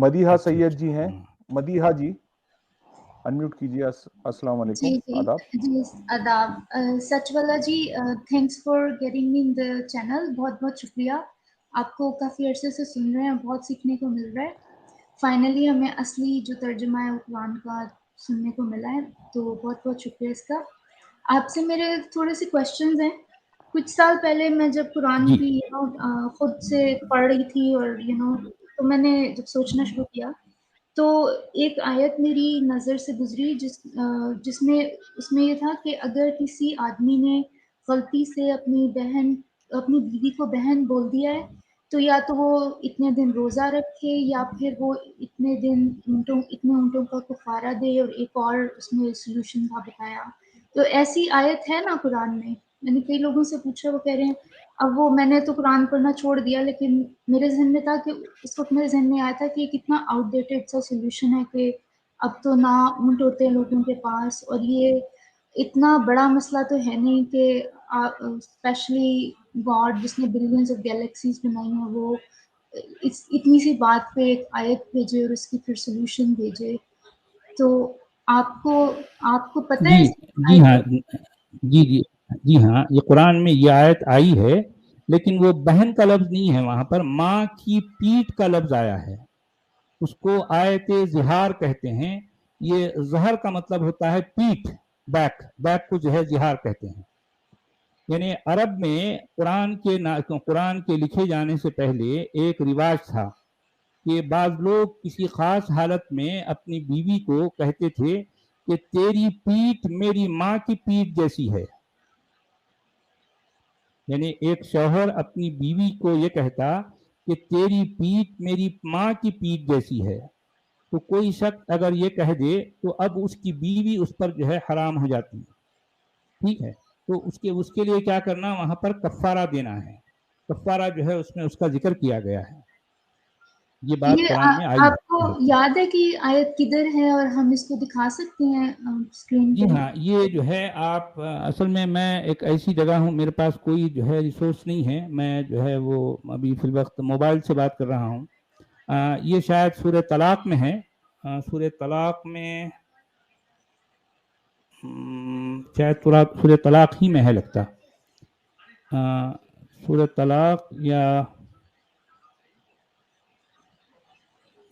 مدیحہ سید جی ہیں. مدیحہ جی انمیوٹ کیجیے. السلام علیکم. آداب. جی آداب. سچ والا جی thanks for getting me in the channel. بہت بہت شکریہ. آپ کو کافی عرصے سے سن رہے ہیں, بہت سیکھنے کو مل رہا ہے. فائنلی ہمیں اصلی جو ترجمہ ہے قرآن کا سننے کو ملا ہے, تو بہت بہت شکریہ اس کا. آپ سے میرے تھوڑے سے کوشچنز ہیں. کچھ سال پہلے میں جب قرآن کی خود سے پڑھ رہی تھی اور تو میں نے جب سوچنا شروع کیا تو ایک آیت میری نظر سے گزری جس میں اس میں یہ تھا کہ اگر کسی آدمی نے غلطی سے اپنی بیوی کو بہن بول دیا ہے تو یا تو وہ اتنے دن روزہ رکھے یا پھر وہ اتنے اونٹوں کا کفارہ دے, اور ایک اور اس میں سولوشن تھا بتایا. تو ایسی آیت ہے نا قرآن میں؟ میں نے کئی لوگوں سے پوچھا, وہ کہہ رہے ہیں اب وہ میں نے تو قرآن پڑھنا چھوڑ دیا, لیکن میرے ذہن میں تھا کہ اس وقت میرے ذہن میں آیا تھا کہ یہ کتنا آؤٹ ڈیٹڈ سا سولوشن ہے کہ اب تو نہ اونٹ ہوتے ہیں لوگوں کے پاس, اور یہ اتنا بڑا مسئلہ تو ہے نہیں کہ اسپیشلی گاڈ جس نے بلینز آف گیلیکسیز بنائی ہیں وہ اتنی سی بات پہ ایک آیت بھیجے اور اس کی پھر سولوشن بھیجے. تو آپ کو پتہ ہے جی ہاں جی ہاں, یہ قرآن میں یہ آیت آئی ہے, لیکن وہ بہن کا لفظ نہیں ہے وہاں پر, ماں کی پیٹھ کا لفظ آیا ہے. اس کو آیت زہار کہتے ہیں. یہ زہر کا مطلب ہوتا ہے پیٹھ, بیک کو جو ہے زہار کہتے ہیں. یعنی عرب میں قرآن کے لکھے جانے سے پہلے ایک رواج تھا کہ بعض لوگ کسی خاص حالت میں اپنی بیوی کو کہتے تھے کہ تیری پیٹھ میری ماں کی پیٹھ جیسی ہے. یعنی ایک شوہر اپنی بیوی کو یہ کہتا کہ تیری پیٹھ میری ماں کی پیٹھ جیسی ہے, تو کوئی شخص اگر یہ کہہ دے تو اب اس کی بیوی اس پر جو ہے حرام ہو جاتی ہے. ٹھیک ہے, تو اس کے لیے کیا کرنا, وہاں پر کفارہ دینا ہے. کفارہ جو ہے اس میں اس کا ذکر کیا گیا ہے. یہ بات قرآن میں آئی ہے. آپ کو یاد ہے کہ آیت کدھر ہے اور ہم اس کو دکھا سکتے ہیں اسکرین جی پہ؟ ہاں, یہ جو ہے آپ اصل میں ایک ایسی جگہ ہوں, میرے پاس کوئی جو ہے ریسورس نہیں ہے, میں جو ہے وہ ابھی فی الوقت موبائل سے بات کر رہا ہوں. یہ شاید سورہ طلاق میں ہے. سورہ طلاق میں شاید سورہ طلاق ہی میں ہے لگتا. سورہ طلاق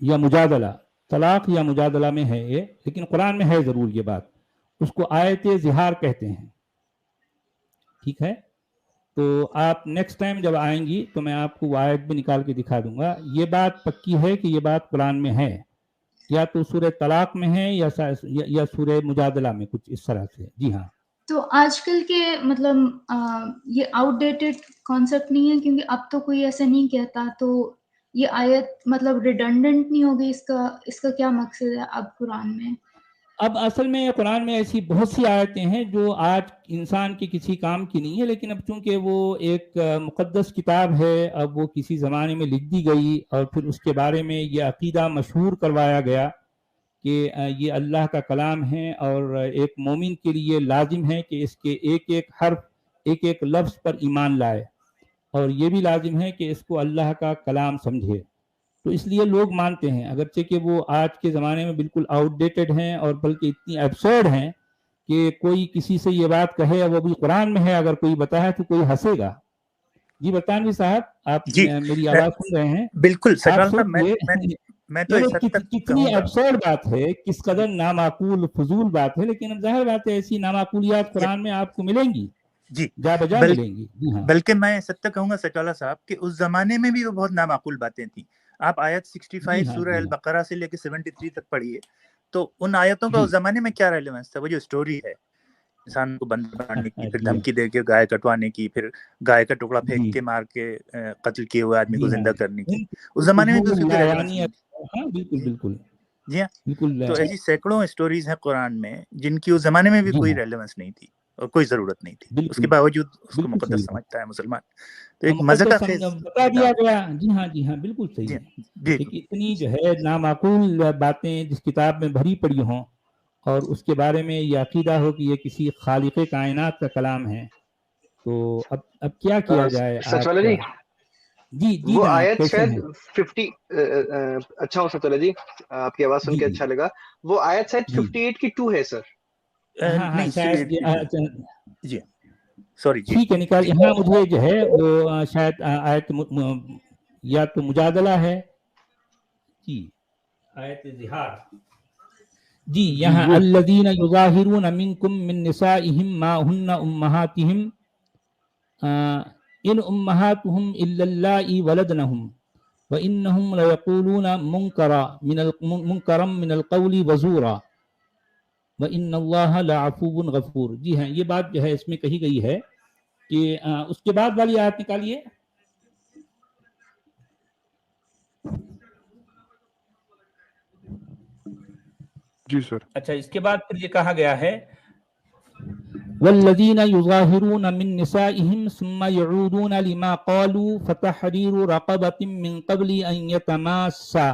یا مجادلہ, طلاق یا مجادلہ میں ہے یہ, لیکن قرآن میں ہے ضرور یہ بات. اس کو آیت زہار کہتے ہیں. ٹھیک ہے, تو آپ نیکسٹ ٹائم جب آئیں گی تو میں آپ کو وہ آیت بھی نکال کے دکھا دوں گا. یہ بات پکی ہے کہ یہ بات قرآن میں ہے, یا تو سورہ طلاق میں ہے یا سورہ مجادلہ میں, کچھ اس طرح سے. جی ہاں. تو آج کل کے مطلب یہ آؤٹ ڈیٹڈ کانسیپٹ نہیں ہے, کیونکہ اب تو کوئی ایسے نہیں کہتا, تو یہ آیت مطلب ریڈنڈنٹ نہیں ہوگی. اس کا کیا مقصد ہے اب قرآن میں؟ اب اصل میں قرآن میں ایسی بہت سی آیتیں ہیں جو آج انسان کے کسی کام کی نہیں ہے, لیکن اب چونکہ وہ ایک مقدس کتاب ہے, اب وہ کسی زمانے میں لکھ دی گئی, اور پھر اس کے بارے میں یہ عقیدہ مشہور کروایا گیا کہ یہ اللہ کا کلام ہے, اور ایک مومن کے لیے لازم ہے کہ اس کے ایک ایک حرف, ایک ایک لفظ پر ایمان لائے, اور یہ بھی لازم ہے کہ اس کو اللہ کا کلام سمجھے. تو اس لیے لوگ مانتے ہیں, اگرچہ کہ وہ آج کے زمانے میں بالکل آؤٹ ڈیٹڈ ہیں, اور بلکہ اتنی ایبسرڈ ہیں کہ کوئی کسی سے یہ بات کہے, وہ بھی قرآن میں ہے, اگر کوئی بتایا تو کوئی ہنسے گا. جی برطانوی صاحب, آپ میری آواز سن رہے ہیں؟ بالکل. میں تو کتنی ایبسرڈ بات ہے, کس قدر نامعقول فضول بات ہے, لیکن ظاہر بات ہے ایسی نامعقولیات قرآن میں آپ کو ملیں گی, جا بجا ملیں گی. بلکہ میں سب تک کہوں گا سچولا صاحب کہ اس زمانے میں بھی وہ بہت نامعقول باتیں تھیں. آپ آیت 65 سورہ البقرہ سے لے کے 73 تک پڑھیے, تو ان آیتوں کا اس زمانے میں کیا ریلیونس تھا. وہ جو سٹوری ہے انسان کو بندر بنانے کی, پھر دھمکی دے کے گائے کٹوانے کی, پھر گائے کا ٹکڑا پھینک کے مار کے قتل کیے ہوئے آدمی کو زندہ کرنے کی, اس زمانے میں بھی اس کی کوئی ریلیونس نہیں. بالکل. جی ہاں, تو ایسی سینکڑوں اسٹوریز ہیں قرآن میں جن کی اس زمانے میں بھی کوئی ریلیونس نہیں تھی اور کوئی ضرورت نہیں تھی, اس کے باوجود اس کو مقدس سمجھتا ہے مسلمان. تو ایک مزہ کا خیز بتا دیا گیا. جی ہاں بالکل صحیح ہے. اتنی جو ہے نامعقول باتیں جس کتاب میں بھری پڑی ہوں, اور اس کے بارے میں یہ عقیدہ ہو کہ یہ کسی خالق کائنات کا کلام ہے, تو اب کیا کیا جائے. سچ والا جی, جی جی وہ جناب آیت کیسے شاید ہیں 50 اچھا ہو سکتا ہے جی، آپ کی آواز سن جی کے جی اچھا لگا. وہ آیت شاید جی 58 کی 2 ہے سر. ہاں ہاں نہیں شاید جی سوری جی ٹھیک ہے نکال. یہاں مجھے جو ہے وہ شاید آیت یا تو مجادلہ ہے جی آیت زہار جی یہاں یہ الذین یظاہرون منکم من نسائہم ما ہن امہاتہم ان امہاتہم الا اللائی ولدنہم وانہم لیقولون منکرا من القول وزورا وان اللہ لعفو غفور. جی ہاں یہ بات جو ہے اس میں کہی گئی ہے کہ اس کے بعد والی آیت نکالیے. جی سر. اچھا اس کے بعد پھر یہ کہا گیا ہے والذین یظاہرون من نسائہم ثم یعودون لما قالوا فتحریر رقبۃ من قبل ان یتماسا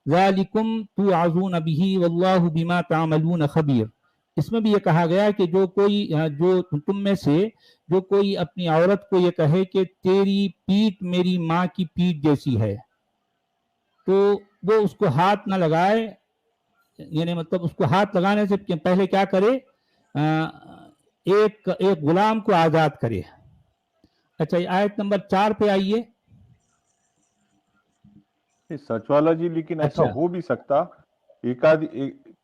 ذالکم توعظون بہ واللہ بما تعملون خبیر. اس میں بھی یہ کہا گیا کہ جو تم میں سے جو کوئی اپنی عورت کو یہ کہے کہ تیری پیٹھ میری ماں کی پیٹھ جیسی ہے تو وہ اس کو ہاتھ نہ لگائے، یعنی مطلب اس کو ہاتھ لگانے سے پہلے کیا کرے، ایک غلام کو آزاد کرے. اچھا آیت نمبر 4 پہ آئیے. سچ والا جی لیکن ایسا اچھا ہو بھی سکتا،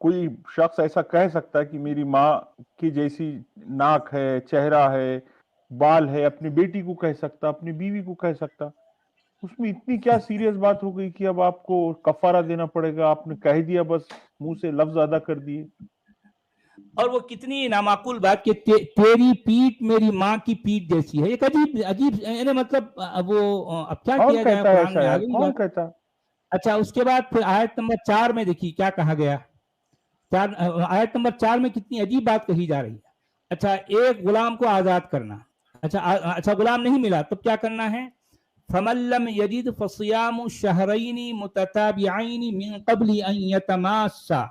کوئی شخص ایسا کہہ سکتا ہے کہ میری ماں کی جیسی ناک ہے، چہرہ ہے، بال ہے، اپنی بیٹی کو کہہ سکتا، اپنی بیوی کو کہہ سکتا. اس میں اتنی کیا سیریس بات ہو گئی کہ اب آپ کو کفارہ دینا پڑے گا؟ آپ نے کہہ دیا، بس منہ سے لفظ ادا کر دیے. اور وہ کتنی نامعقول بات کہ تیری پیٹھ میری ماں کی پیٹھ جیسی ہے. ایک عجیب یعنی مطلب وہ اب کیا کون کیا جائے، کہتا ہے قرآن ایسا میں آ یار؟ گئی کون بات. کہتا؟ اچھا اس کے بعد پھر آیت نمبر 4 میں دیکھیے کیا کہا گیا. آیت نمبر 4 میں کتنی عجیب بات کہی جا رہی ہے. اچھا ایک غلام کو آزاد کرنا. اچھا غلام نہیں ملا تب کیا کرنا ہے؟ فَمَن لَّمْ يَجِدْ فَصِيَامُ شَهْرَيْنِ مُتَتَابِعَيْنِ مِن قَبْلِ أَن يَتَمَاسَّا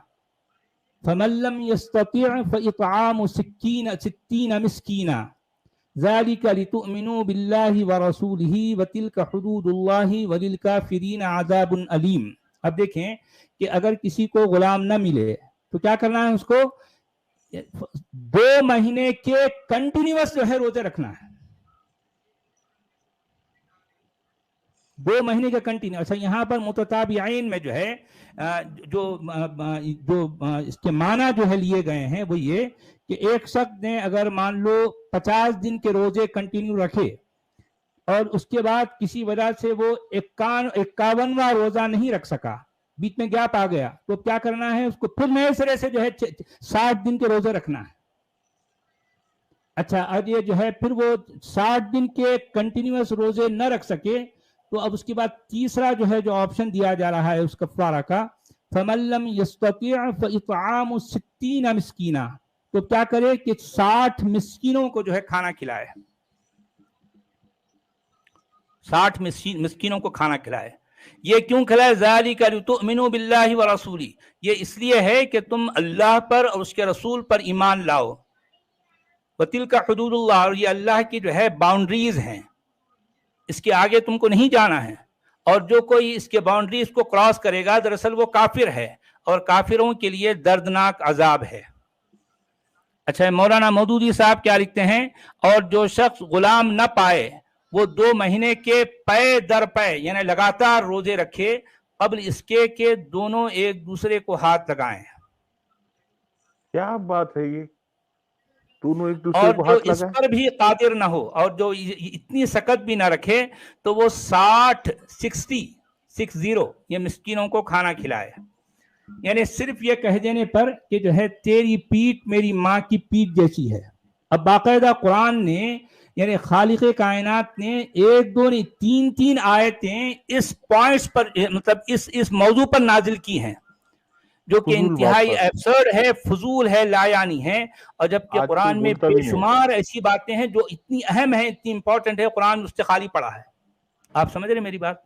فَمَن لَّمْ يَسْتَطِعْ فَإِطْعَامُ 60 مِسْكِينًا ذَلِكَ لِتُؤْمِنُوا بِاللَّهِ وَرَسُولِهِ وَتِلْكَ حُدُودُ اللَّهِ وَلِلْكَافِرِينَ عَذَابٌ أَلِيمٌ. اب دیکھیں کہ اگر کسی کو غلام نہ ملے تو کیا کرنا ہے؟ اس کو 2 مہینے کے کنٹینیوس جو ہے روزے رکھنا ہے. 2 مہینے کا کنٹینیو. اچھا یہاں پر متتابعین میں جو ہے جو اس کے معنی جو ہے لیے گئے ہیں وہ یہ کہ ایک شخص نے اگر مان لو 50 دن کے روزے کنٹینیو رکھے اور اس کے بعد کسی وجہ سے وہ 51واں روزہ نہیں رکھ سکا، بیچ میں گیپ آ گیا، تو کیا کرنا ہے؟ اس کو پھر نئے سرے سے جو ہے 60 دن کے روزے رکھنا ہے. اچھا اب یہ جو ہے پھر وہ 60 دن کے کنٹینیوس روزے نہ رکھ سکے تو اب اس کے بعد تیسرا جو ہے جو آپشن دیا جا رہا ہے اس کفارہ کا، فَمَن لَّمْ يَسْتَطِعْ فَإِطْعَامُ 60 مِسْكِينًا، تو کیا کرے کہ 60 مسکینوں کو جو ہے کھانا کھلائے. 60 مسکینوں کو کھانا کھلائے. یہ کیوں کھلائے؟ ذَلِكَ لِتُؤْمِنُوا بِاللَّهِ وَرَسُولِهِ، یہ اس لیے ہے کہ تم اللہ پر اور اس کے رسول پر ایمان لاؤ. وَتِلْكَ حُدُودُ اللَّهِ، اور یہ اللہ کی جو ہے باؤنڈریز ہیں، اس کے آگے تم کو نہیں جانا ہے. اور جو کوئی اس کے باؤنڈریز کو کراس کرے گا دراصل وہ کافر ہے اور کافروں کے لیے دردناک عذاب ہے. اچھا مولانا مودودی صاحب کیا لکھتے ہیں؟ اور جو شخص غلام نہ پائے وہ 2 مہینے کے پے در پے یعنی لگاتار روزے رکھے قبل اس کے کہ دونوں ایک دوسرے کو ہاتھ لگائیں. کیا بات ہے یہ؟ دونوں ایک دوسرے اور کو جو ہاتھ اس لگائیں؟ پر بھی قادر نہ ہو اور جو اتنی سخت بھی نہ رکھے تو وہ 60 یہ مسکینوں کو کھانا کھلائے. یعنی صرف یہ کہہ دینے پر کہ جو ہے تیری پیٹھ میری ماں کی پیٹھ جیسی ہے. اب باقاعدہ قرآن نے یعنی خالق کائنات نے 1 2 نہیں 3 آیتیں اس پوائنٹس پر مطلب اس موضوع پر نازل کی ہیں جو کہ فضول بات انتہائی پر. ایبسرڈ ہے، فضول ہے، لا یعنی ہے. اور جبکہ آج کوئی قرآن میں بولتا بے بھی نہیں ایسا. شمار ایسی باتیں ہیں جو اتنی اہم ہیں، اتنی امپورٹنٹ ہے، قرآن اس سے خالی پڑا ہے. آپ سمجھ رہے میری بات؟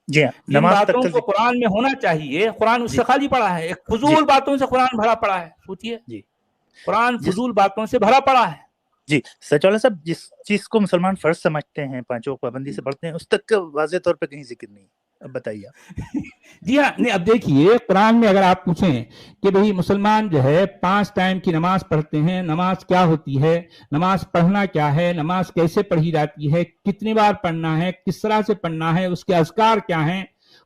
جی ہاں جن نماز باتوں تک کو قرآن میں ہونا چاہیے قرآن اس جی سے خالی پڑا ہے. ایک فضول باتوں سے قرآن بھرا پڑا ہے. سوچئے جی قرآن جس فضول باتوں سے بھرا پڑا ہے. جی سچولا صاحب، جس چیز کو مسلمان فرض سمجھتے ہیں، پانچوں پابندی سے پڑھتے ہیں، اس تک کا واضح طور پہ کہیں ذکر نہیں، اب بتائیے آپ۔ جی ہاں، نہیں اب دیکھیے قرآن میں اگر آپ پوچھیں کہ بھئی مسلمان جو ہے 5 ٹائم کی نماز پڑھتے ہیں، نماز کیا ہوتی ہے، نماز پڑھنا کیا ہے، نماز کیسے پڑھی جاتی ہے، کتنی بار پڑھنا ہے، کس طرح سے پڑھنا ہے، اس کے اذکار کیا ہیں،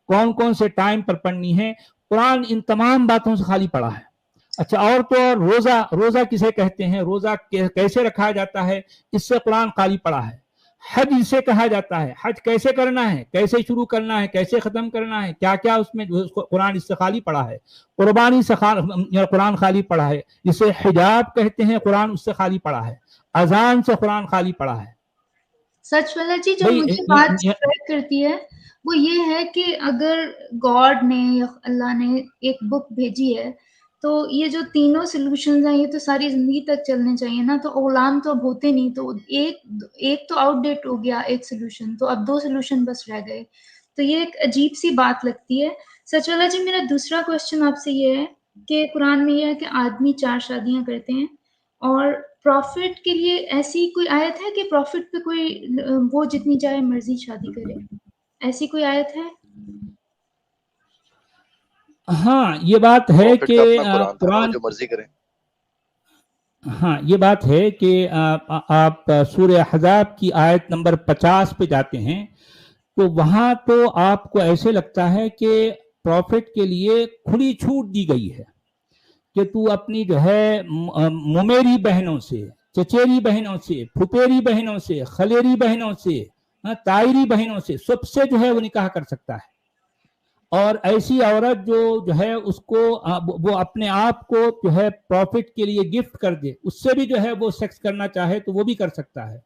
کون کون سے ٹائم پر پڑھنی ہے، قرآن ان تمام باتوں سے خالی پڑھا ہے۔ اچھا، اور تو اور روزہ کسے کہتے ہیں، روزہ کیسے رکھا جاتا ہے، اس سے قرآن خالی پڑھا ہے۔ حج اسے کہا جاتا ہے، حج کیسے کرنا ہے، کیسے شروع کرنا ہے، کیسے ختم کرنا ہے، کیا کیا اس میں قرآن اس سے خالی پڑھا ہے۔ قربانی سے قرآن خالی پڑھا ہے، جسے حجاب کہتے ہیں قرآن اس سے خالی پڑھا ہے۔ اذان سے قرآن خالی پڑھا ہے۔ سچ والا جی جو مجھے بات اسٹرائک کرتی ہے وہ یہ ہے کہ اگر گاڈ نے یا اللہ نے ایک بک بھیجی ہے تو یہ جو تینوں سلوشنز ہیں یہ تو ساری زندگی تک چلنے چاہیے نا، تو غلام تو اب ہوتے نہیں، تو ایک تو آؤٹ ڈیٹ ہو گیا ایک سلوشن، تو اب 2 سلوشن بس رہ گئے، تو یہ ایک عجیب سی بات لگتی ہے۔ سچ والا جی میرا دوسرا کوشچن آپ سے یہ ہے کہ قرآن میں یہ ہے کہ آدمی 4 شادیاں کرتے ہیں، اور پروفٹ کے لیے ایسی کوئی آیت ہے کہ پروفٹ پہ کوئی وہ جتنی چاہے مرضی شادی کرے، ایسی کوئی آیت ہے؟ ہاں یہ بات ہے کہ قرآن جو مرضی کریں۔ ہاں یہ بات ہے کہ آپ سورہ احزاب کی آیت نمبر 50 پہ جاتے ہیں تو وہاں تو آپ کو ایسے لگتا ہے کہ پروفٹ کے لیے کھلی چھوٹ دی گئی ہے کہ تو اپنی جو ہے ممیری بہنوں سے، چچیری بہنوں سے، پھپیری بہنوں سے، خلیری بہنوں سے، تائری بہنوں سے، سب سے جو ہے وہ نکاح کر سکتا ہے۔ اور ایسی عورت جو ہے اس کو وہ اپنے آپ کو جو ہے پروفٹ کے لیے گفٹ کر دے، اس سے بھی جو ہے وہ سیکس کرنا چاہے تو وہ بھی کر سکتا ہے،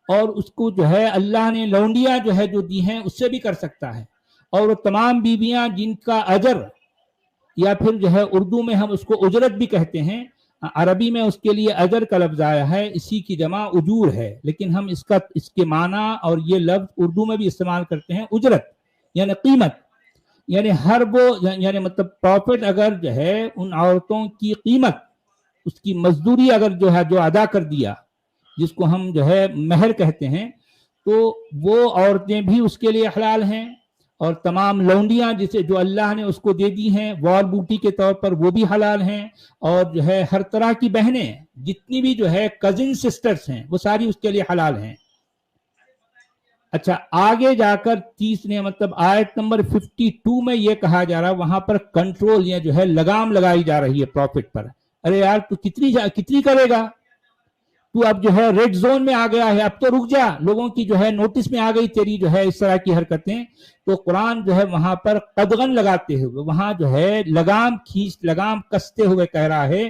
اور اس کو جو ہے اللہ نے لونڈیاں جو ہے جو دی ہیں اس سے بھی کر سکتا ہے، اور وہ تمام بیویاں جن کا اجر، یا پھر جو ہے اردو میں ہم اس کو اجرت بھی کہتے ہیں، عربی میں اس کے لیے اجر کا لفظ آیا ہے، اسی کی جمع اجور ہے، لیکن ہم اس کے معنی اور یہ لفظ اردو میں بھی استعمال کرتے ہیں اجرت یعنی قیمت، یعنی ہر وہ یعنی مطلب پروفٹ اگر جو ہے ان عورتوں کی قیمت، اس کی مزدوری اگر جو ہے جو ادا کر دیا، جس کو ہم جو ہے مہر کہتے ہیں، تو وہ عورتیں بھی اس کے لیے حلال ہیں، اور تمام لونڈیاں جسے جو اللہ نے اس کو دے دی ہیں وال بوٹی کے طور پر وہ بھی حلال ہیں، اور جو ہے ہر طرح کی بہنیں جتنی بھی جو ہے کزن سسٹرز ہیں وہ ساری اس کے لیے حلال ہیں۔ اچھا آگے جا کر تیسرے مطلب آیت نمبر 52 میں یہ کہا جا رہا، وہاں پر کنٹرول یا جو ہے لگام لگائی جا رہی ہے پروفٹ پر، ارے یار تو کتنی کرے گا، تو اب جو ہے ریڈ زون میں آ گیا ہے، اب تو رک جا، لوگوں کی جو ہے نوٹس میں آ گئی تیری جو ہے اس طرح کی حرکتیں، تو قرآن جو ہے وہاں پر قدغن لگاتے ہوئے، وہاں جو ہے لگام کستے ہوئے کہہ رہا ہے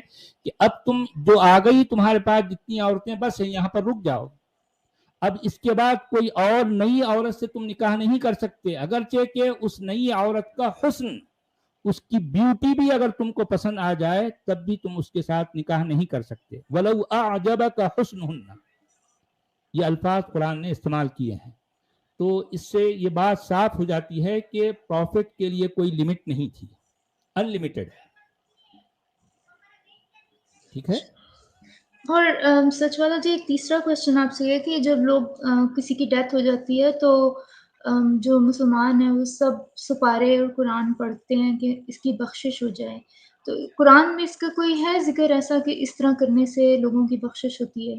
کہ اب تم جو آ گئی تمہارے پاس جتنی عورتیں بس یہاں پر رک جاؤ، اب اس کے بعد کوئی اور نئی عورت سے تم نکاح نہیں کر سکتے، اگرچہ کہ اس نئی عورت کا حسن، اس کی بیوٹی بھی اگر تم کو پسند آ جائے تب بھی تم اس کے ساتھ نکاح نہیں کر سکتے، وَلَوْ أَعْجَبَكَ حُسْنُهُنَّ، یہ الفاظ قرآن نے استعمال کیے ہیں۔ تو اس سے یہ بات صاف ہو جاتی ہے کہ پروفٹ کے لیے کوئی لمٹ نہیں تھی، انلمیٹڈ ہے، ٹھیک ہے۔ اور سچ والا جی ایک تیسرا کوشچن آپ سے ہے کہ جب لوگ کسی کی ڈیتھ ہو جاتی ہے تو جو مسلمان ہیں وہ سب سپارے اور قرآن پڑھتے ہیں کہ اس کی بخشش ہو جائے، تو قرآن میں اس کا کوئی ہے ذکر ایسا کہ اس طرح کرنے سے لوگوں کی بخشش ہوتی ہے؟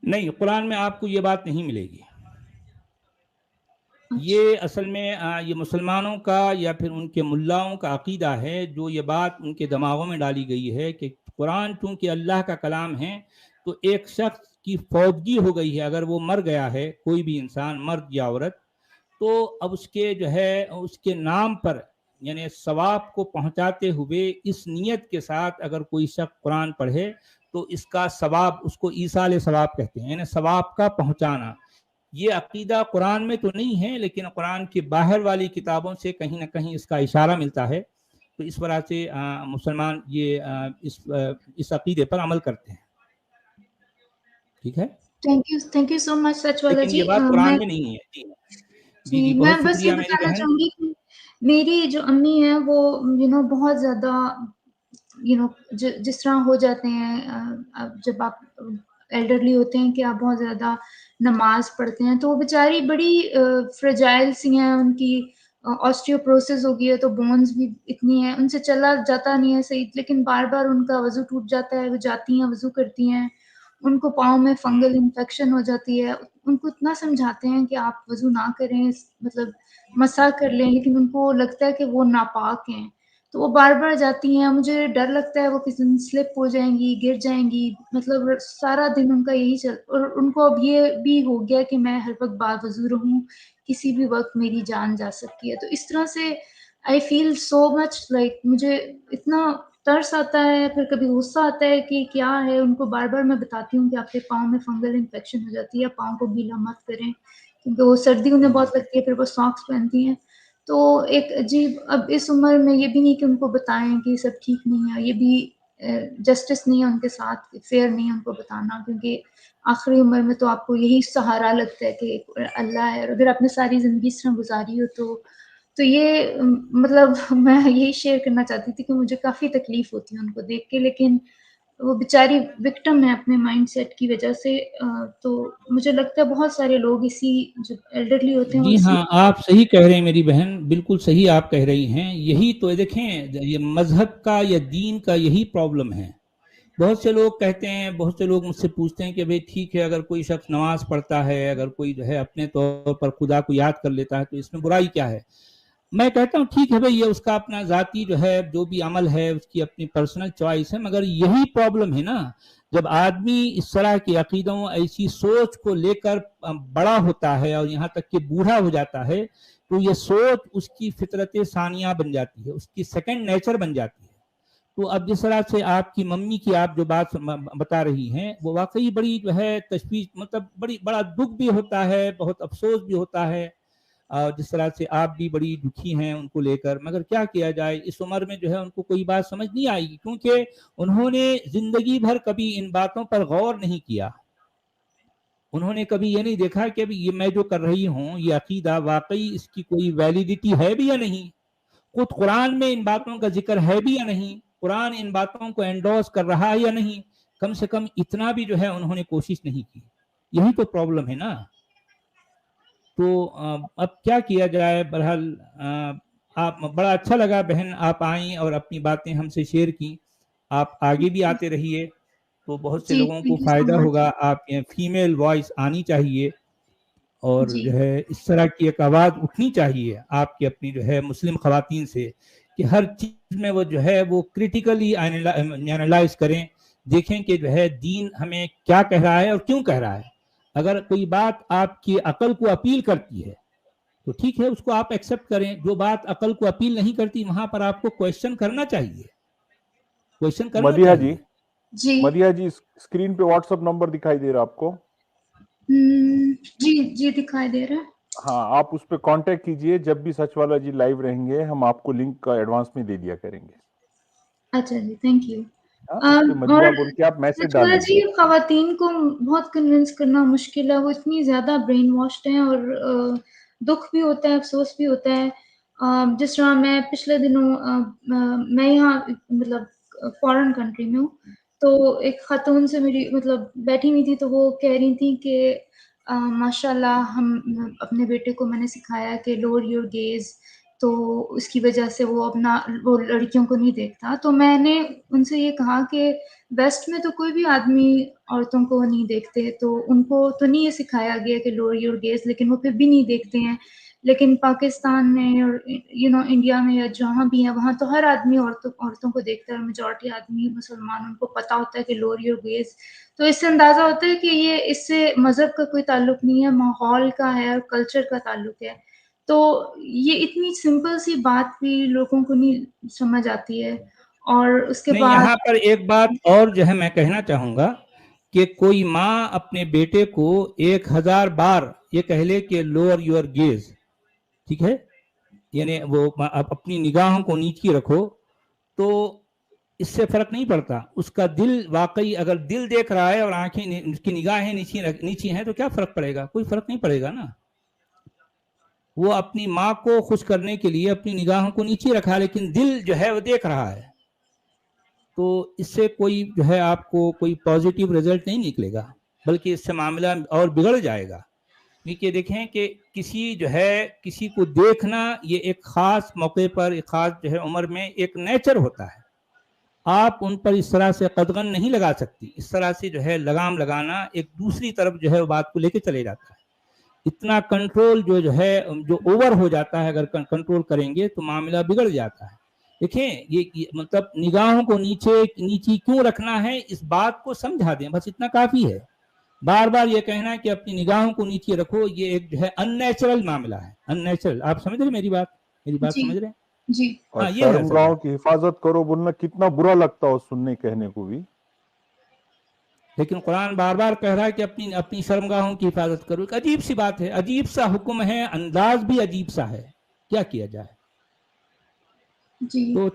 نہیں، قرآن میں آپ کو یہ بات نہیں ملے گی۔ یہ اصل میں یہ مسلمانوں کا یا پھر ان کے ملاؤں کا عقیدہ ہے، جو یہ بات ان کے دماغوں میں ڈالی گئی ہے کہ قرآن چونکہ اللہ کا کلام ہے تو ایک شخص کی فوتگی ہو گئی ہے، اگر وہ مر گیا ہے، کوئی بھی انسان مرد یا عورت، تو اب اس کے جو ہے اس کے نام پر یعنی ثواب کو پہنچاتے ہوئے اس نیت کے ساتھ اگر کوئی شخص قرآن پڑھے تو اس کا ثواب، اس کو ایصال ثواب کہتے ہیں، یعنی ثواب کا پہنچانا۔ یہ عقیدہ قرآن میں تو نہیں ہے، لیکن قرآن کی باہر والی کتابوں سے کہیں نہ کہیں اس کا اشارہ ملتا ہے، تو اس وجہ سے مسلمان یہ اس عقیدے پر عمل کرتے ہیں، ٹھیک ہے۔ تھینک یو سو مچ سچ والا لیکن جی۔ یہ بات قرآن میں نہیں ہے۔ جی میں بہت بس یہ شکریہ میری بتانا بہن۔ چاہوں گی کہ میری جو امی ہیں وہ بہت زیادہ جس طرح ہو جاتے ہیں جب آپ ایلڈرلی ہوتے ہیں کہ آپ بہت زیادہ نماز پڑھتے ہیں، تو وہ بیچاری بڑی فریجائل سی ہیں، ان کی آسٹیوپروسس ہو گئی ہے تو بونز بھی اتنی ہیں، ان سے چلا جاتا نہیں ہے صحیح، لیکن بار بار ان کا وضو ٹوٹ جاتا ہے، وہ جاتی ہیں وضو کرتی ہیں، ان کو پاؤں میں فنگل انفیکشن ہو جاتی ہے، ان کو اتنا سمجھاتے ہیں کہ آپ وضو نہ کریں، مطلب مسح کر لیں، لیکن ان کو لگتا ہے کہ وہ ناپاک ہیں، تو وہ بار بار جاتی ہیں. مجھے ڈر لگتا ہے وہ کسی دن سلپ ہو جائیں گی، گر جائیں گی، مطلب سارا دن ان کا یہی اور ان کو اب یہ بھی ہو گیا کہ میں ہر وقت باوضو رہوں، کسی بھی وقت میری جان جا سکتی ہے. تو اس طرح سے آئی فیل سو مچ لائک مجھے اتنا ترس آتا ہے، پھر کبھی غصہ آتا ہے کہ کیا ہے. ان کو بار بار میں بتاتی ہوں کہ آپ کے پاؤں میں فنگل انفیکشن ہو جاتی ہے، پاؤں کو گیلا مت کریں، کیونکہ وہ سردی انہیں بہت لگتی ہے، پھر وہ ساکس پہنتی ہیں. تو ایک عجیب، اب اس عمر میں یہ بھی نہیں کہ ان کو بتائیں کہ سب ٹھیک نہیں ہے، یہ بھی جسٹس نہیں ہے ان کے ساتھ، فیئر نہیں ہے ان کو بتانا، کیونکہ آخری عمر میں تو آپ کو یہی سہارا لگتا ہے کہ اللہ ہے، اور اگر آپ نے ساری زندگی اس طرح گزاری ہو تو یہ مطلب میں یہی شیئر کرنا چاہتی تھی کہ مجھے کافی تکلیف ہوتی ہے ان کو دیکھ کے، لیکن وہ بیچاری وکٹم ہے اپنے مائنڈ سیٹ کی وجہ سے. تو مجھے لگتا ہے بہت سارے لوگ اسی جو ایلڈرلی ہوتے ہیں وہ جی اسی. ہاں، آپ صحیح کہہ رہے ہیں میری بہن، بالکل صحیح آپ کہہ رہی ہیں. یہی تو دیکھیں، یہ مذہب کا یا دین کا یہی پرابلم ہے. بہت سے لوگ کہتے ہیں، بہت سے لوگ مجھ سے پوچھتے ہیں کہ بھئی ٹھیک ہے، اگر کوئی شخص نماز پڑھتا ہے، اگر کوئی جو ہے اپنے طور پر خدا کو یاد کر لیتا ہے تو اس میں برائی کیا ہے؟ میں کہتا ہوں ٹھیک ہے بھئی، یہ اس کا اپنا ذاتی جو ہے جو بھی عمل ہے اس کی اپنی پرسنل چوائس ہے، مگر یہی پرابلم ہے نا، جب آدمی اس طرح کی عقیدوں ایسی سوچ کو لے کر بڑا ہوتا ہے اور یہاں تک کہ بوڑھا ہو جاتا ہے، تو یہ سوچ اس کی فطرت ثانیہ بن جاتی ہے، اس کی سیکنڈ نیچر بن جاتی ہے. تو اب جس طرح سے آپ کی ممی کی آپ جو بات بتا رہی ہیں، وہ واقعی بڑی جو ہے تشویش، مطلب بڑا دکھ بھی ہوتا ہے، بہت افسوس بھی ہوتا ہے، اور جس طرح سے آپ بھی بڑی دکھی ہیں ان کو لے کر. مگر کیا کیا جائے، اس عمر میں جو ہے ان کو کوئی بات سمجھ نہیں آئے گی، کیونکہ انہوں نے زندگی بھر کبھی ان باتوں پر غور نہیں کیا. انہوں نے کبھی یہ نہیں دیکھا کہ ابھی یہ میں جو کر رہی ہوں یہ عقیدہ واقعی اس کی کوئی ویلیڈیٹی ہے بھی یا نہیں، خود قرآن میں ان باتوں کا ذکر ہے بھی یا نہیں، قرآن ان باتوں کو انڈورس کر رہا ہے یا نہیں. کم سے کم اتنا بھی جو ہے انہوں نے کوشش نہیں کی. یہی تو پرابلم ہے نا. تو اب کیا کیا جائے. بہرحال آپ بڑا اچھا لگا بہن، آپ آئیں اور اپنی باتیں ہم سے شیئر کی. آپ آگے بھی آتے رہیے تو بہت سے جی لوگوں کو تھینک یو سو فائدہ مچ. ہوگا. آپ فیمیل وائس آنی چاہیے اور جی جو ہے اس طرح کی ایک آواز اٹھنی چاہیے آپ کی اپنی جو ہے مسلم خواتین سے، کہ ہر چیز میں وہ جو ہے وہ کریٹیکلی اینالائز کریں، دیکھیں کہ جو ہے دین ہمیں کیا کہہ رہا ہے اور کیوں کہہ رہا ہے. اگر کوئی بات آپ کی عقل کو اپیل کرتی ہے تو ٹھیک ہے، اس کو آپ ایکسپٹ کریں. جو بات عقل کو اپیل نہیں کرتی وہاں پر آپ کو کویشچن کرنا چاہیے، کویشچن کرنا مدیحہ جی، چاہیے. جی مدیحہ جی اسکرین پہ واٹس ایپ نمبر دکھائی دے رہا آپ کو؟ جی دکھائی دے رہا ہے. ہاں، آپ اس پہ کانٹیکٹ کیجئے. جب بھی سچ والا جی لائیو رہیں گے ہم آپ کو لنک کا ایڈوانس میں دے دیا کریں گے. اچھا جی، تھینک یو. اس پہ اور مدیحہ بول کے آپ میسج ڈال جی دیجئے. خواتین کو بہت کنونس کرنا مشکل ہے، وہ اتنی زیادہ برین واشڈ ہیں، اور دکھ بھی ہوتا ہے، افسوس بھی ہوتا ہے. جس طرح میں پچھلے دنوں میں یہاں مطلب فارن کنٹری میں ہوں، تو ایک خاتون سے میری مطلب بیٹھی ہوئی تھی، تو وہ کہہ رہی تھی کہ ماشاء اللہ اپنے بیٹے کو میں نے سکھایا کہ لوور یور گیز، تو اس کی وجہ سے وہ لڑکیوں کو نہیں دیکھتا. تو میں نے ان سے یہ کہا کہ ویسٹ میں تو کوئی بھی آدمی عورتوں کو نہیں دیکھتے، تو ان کو تو نہیں یہ سکھایا گیا کہ لوور یور گیز، لیکن وہ پھر بھی نہیں دیکھتے ہیں. لیکن پاکستان میں اور انڈیا میں یا جہاں بھی ہے وہاں تو ہر آدمی عورتوں کو دیکھتا ہے، میجورٹی آدمی مسلمان، ان کو پتہ ہوتا ہے کہ لوور یور گیز. تو اس سے اندازہ ہوتا ہے کہ یہ اس سے مذہب کا کوئی تعلق نہیں ہے، ماحول کا ہے اور کلچر کا تعلق ہے. تو یہ اتنی سمپل سی بات بھی لوگوں کو نہیں سمجھ آتی ہے. اور اس کے نہیں، بعد یہاں پر ایک بات اور جو ہے میں کہنا چاہوں گا کہ کوئی ماں اپنے بیٹے کو 1000 بار یہ کہہ لے کہ لوور یور گیز، ٹھیک ہے، یعنی وہ اپنی نگاہوں کو نیچی رکھو، تو اس سے فرق نہیں پڑتا. اس کا دل واقعی اگر دل دیکھ رہا ہے اور آنکھیں اس کی نگاہیں نیچی ہیں تو کیا فرق پڑے گا؟ کوئی فرق نہیں پڑے گا نا. وہ اپنی ماں کو خوش کرنے کے لیے اپنی نگاہوں کو نیچی رکھا، لیکن دل جو ہے وہ دیکھ رہا ہے. تو اس سے کوئی جو ہے آپ کو کوئی پازیٹیو رزلٹ نہیں نکلے گا، بلکہ اس سے معاملہ اور بگڑ جائے گا. کیونکہ دیکھیں کہ کسی جو ہے کسی کو دیکھنا یہ ایک خاص موقع پر ایک خاص جو ہے عمر میں ایک نیچر ہوتا ہے. آپ ان پر اس طرح سے قدغن نہیں لگا سکتی. اس طرح سے جو ہے لگام لگانا ایک دوسری طرف جو ہے بات کو لے کے چلے جاتا ہے. اتنا کنٹرول جو ہے جو اوور ہو جاتا ہے، اگر کنٹرول کریں گے تو معاملہ بگڑ جاتا ہے. دیکھیں یہ مطلب نگاہوں کو نیچی کیوں رکھنا ہے، اس بات کو سمجھا دیں، بس اتنا کافی ہے. بار بار یہ کہنا ہے کہ اپنی نگاہوں کو نیچے رکھو، یہ ایک جو ہے ان نیچرل معاملہ ہے. ان نیچرل. آپ سمجھ رہے میری بات جی سمجھ رہے ہیں؟ جی اور ہاں، یہ ہے شرمگاہوں کی حفاظت کرو بولنا کتنا برا لگتا ہو سننے کہنے کو بھی. لیکن قرآن بار بار کہہ رہا ہے کہ اپنی شرمگاہوں کی حفاظت کرو. ایک عجیب سی بات ہے، عجیب سا حکم ہے، انداز بھی عجیب سا ہے. کیا کیا جائے؟ جی تو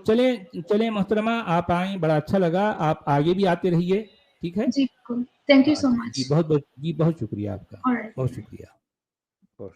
چلیں محترمہ، آپ آئیں، بڑا اچھا لگا. آپ آگے بھی آتے رہیے، ٹھیک ہے؟ جی بالکل. تھینک یو سو مچ. جی بہت شکریہ آپ کا. All right. بہت شکریہ. بس.